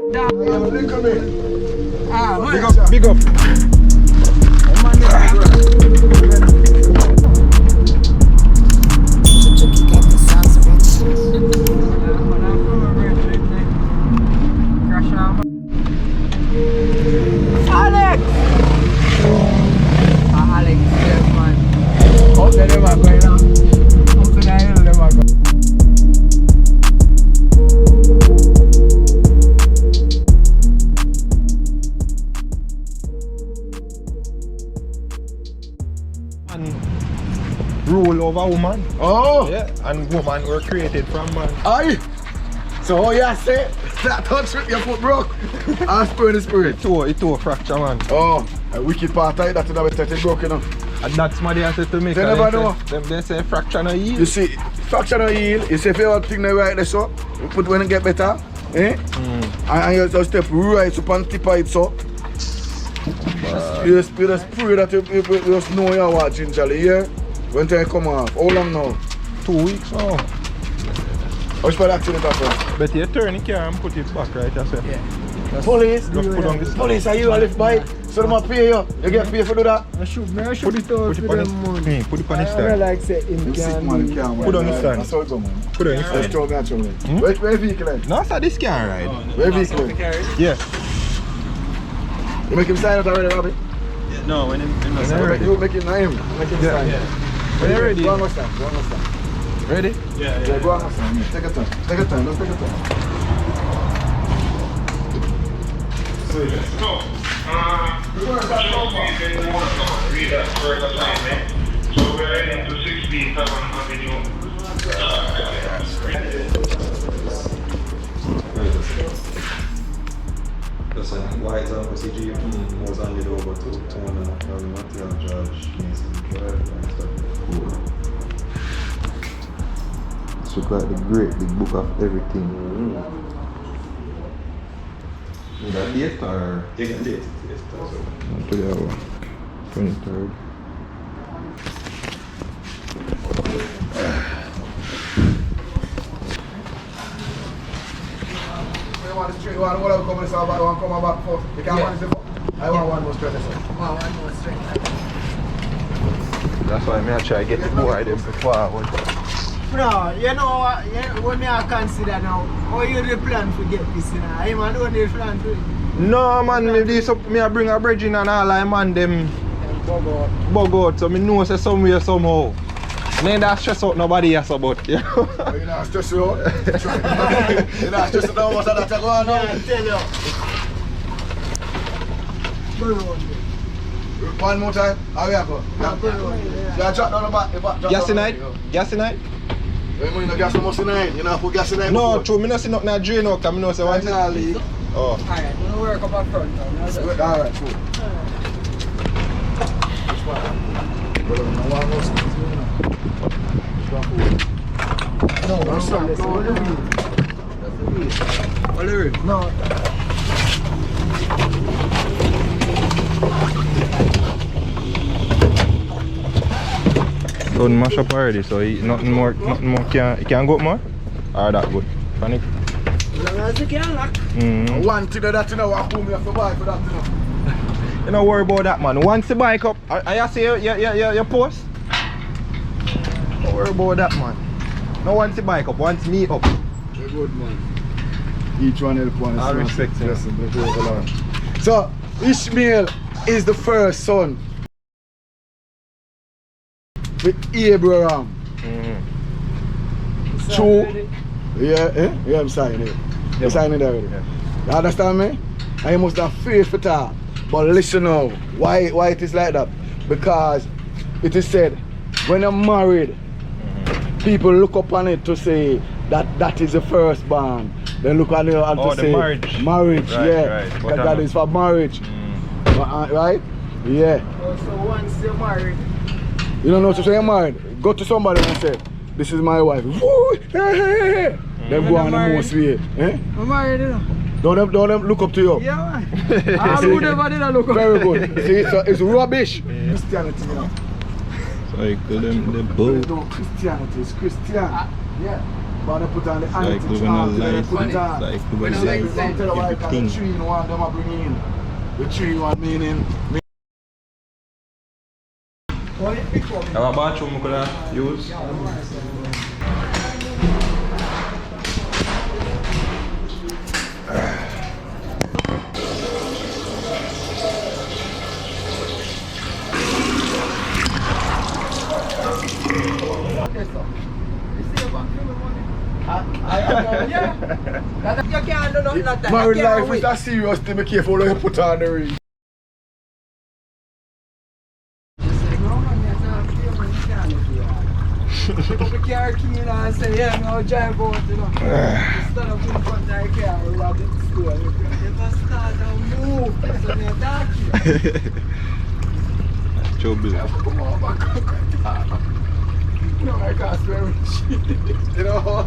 Big up. Alex! Alex, yes man. Hope that them are going on. Hope that them are going. Rule over woman. Oh! Yeah, and woman were created from man. Aye! So how you say that touch with your foot broke? And spirit is spirit. It too fracture man. Oh, a wicked part of it that would have broken up. And that's what they said to me. They never know. They say fracture no heal. You see, fracture no heal. You see if you have a thing right there so, you put when it get better. Eh? And you just step right up and tip of it so. You just pray that you just know you are gingerly, yeah? When time come off? How long now? 2 weeks now. How much for the accident happen? But you turn the car and put it back right as well. Yeah. Police? Just put on this. Police, are you a lift bike? So they must pay you. You get paid for do that? I should be told Put for it them money. Put it on his I stand. like say him can do. Put on the stand. That's how it go, man. Put it on his Let's stand. throw me at you, man. Where vehicle is? No, sir, this can ride. Where vehicle is? Yes. You make him sign it already, Robbie? No, when You make him name. Make him sign. When you're ready. Go on, stand. Go on, stand. Ready? Yeah, go on, stand. Take your time. Take your time. Let's take your time. So, so we're heading to 67 Avenue. Just like white Zamco CG was handed over to Panda, material judge, Mason, cool. This looks like the great big book of everything. Is that date or? You can date it, yes, To the hour. 23rd. You want the straight, you want to come and say about one, come back first. You can't want to say, I want one more straight. One more straight. That's why I try to get the boy them before. No, you know what? When I consider now, how you the plan to get this in? I man don't need plan to. No man, me I bring a bridge in and all I man them bug out. So me know say somewhere somehow. Me ain't that stress out nobody else about, you know. You're not stressed out? You're not stressed out what's that going on? Yeah, I tell you. One more time, how you go? You drop down the back, Gas in night? Gas in night? You mean no gas no more in night? You know put gas in night? No, true, me not see nothing drain out, cause me know say one thing. Oh. Alright, we're gonna work up up front now. Alright, cool. Which one? No one knows. No, that's not this. What are you? No. Done mash up already, so nothing more can go up more? Or that good? Panic? As long as you can lock. One thing that you know, I pull me off the bike for that, you know. You don't worry about that, man. Once the bike up, I see your post. Don't worry about that, man. No, once the bike up, once me up. You're good, man. Each one help one. I respect you. So, Ishmael is the first son with Abraham. True. Yeah, I'm signing it. I'm signing it already. Yeah. You understand me? And you must have faith for that. But listen now, why it is like that? Because it is said, when you're married, people look upon it to say that is the firstborn. They look at it and to say marriage. Marriage, right, yeah. Right. Because that is for marriage. Right? Yeah. So once you're married. You don't know what to say you're married. Go to somebody and say, this is my wife. Woo, hey. Them go on the most way. Eh? I'm married, you know. Don't them look up to you. Yeah, man. I would never did look up. Very good. See, so it's rubbish. Yeah. Christianity, you know. So I call them the boat. No, Christianity, it's Christian. Yeah. But they put on the Like anti-charge, doing a then they light, put it on. like When doing they light, say tell the white the everything. 3 in 1 them are bringing in. The 3 in 1 meaning Have a bathroom we could use? You can't do nothing like that. married You can't life wait. is a serious thing. Be careful when you put on the ring. Pick up the car key and say, yeah, no, drive out, you know. Instead of in front of the car, we'll have it store. If I start to move, it's on your dark here. Trouble. Come on, back. No, I can't swear with you know.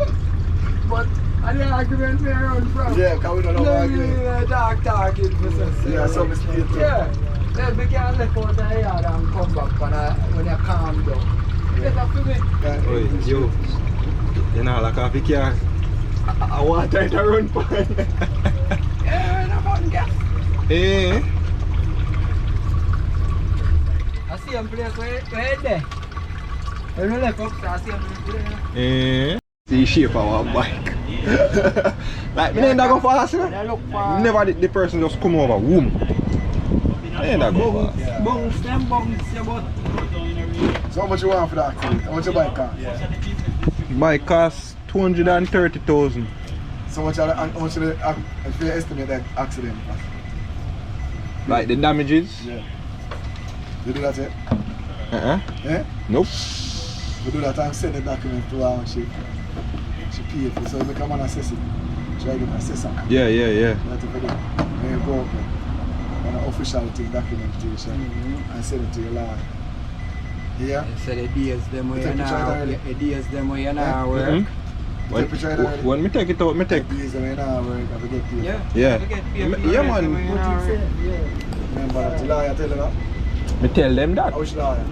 But and the argument we are on from. Yeah, because we don't know what No, dark talking for some Yeah, some mistake too. Yeah. Yeah, we can left out the yard and come back when you calm down. Better for me. Oi, yo. You know, like a car. I want to run for it. Yeah, no fun gas. Eh? I see him place where there. When we left up, I see him place there. Eh? See shape of our bike. Like, me never go fast, you know? I look for Never the person just come over, whoom. I never go fast. bunks, them bunks, your butt. So how much you want for that accident? How much your bike cost? Bike costs 230,000. So how much you estimate that accident cost? Like the damages? Yeah. You do that yet? Eh? Nope. We do that and send the document to her and she paid for it. So if you come and assess it, try to get an assessor. Yeah. You have to put it when you go up on an official thing, documentation, and send it to your lawyer. Yeah? So the days them You way take you picture of it now, already? the days them way you now Mm-hmm. work. When, Take picture of it already? when me take it out, me take. These are now work, I forget paid. Yeah. Yeah. You get paid Yeah, for the days man. them way you now work. Remember that the lawyer tell you that? Me tell them that. Which lawyer?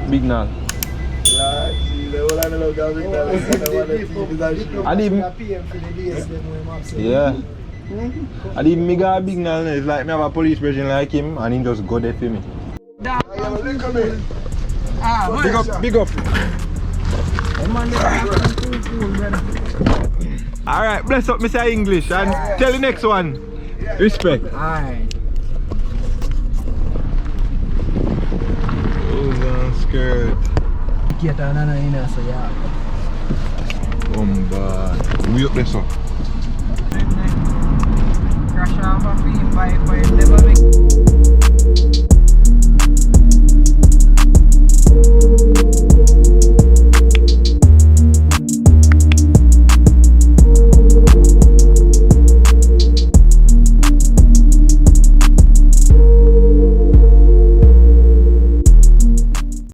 Big now. Lawyer, see, the whole of the look at me, I see the one that TV is actually. I didn't. Yeah. I didn't make a big now. It's like me have a police version like him and he just go there for me. I am a link of me. Ah, man. Big up, big up. Man, they are cool, brother. Alright, bless up Mr. English and tell the next one. Respect. Aye. Skirt. Get another in there, so yeah. We up there, so. Crash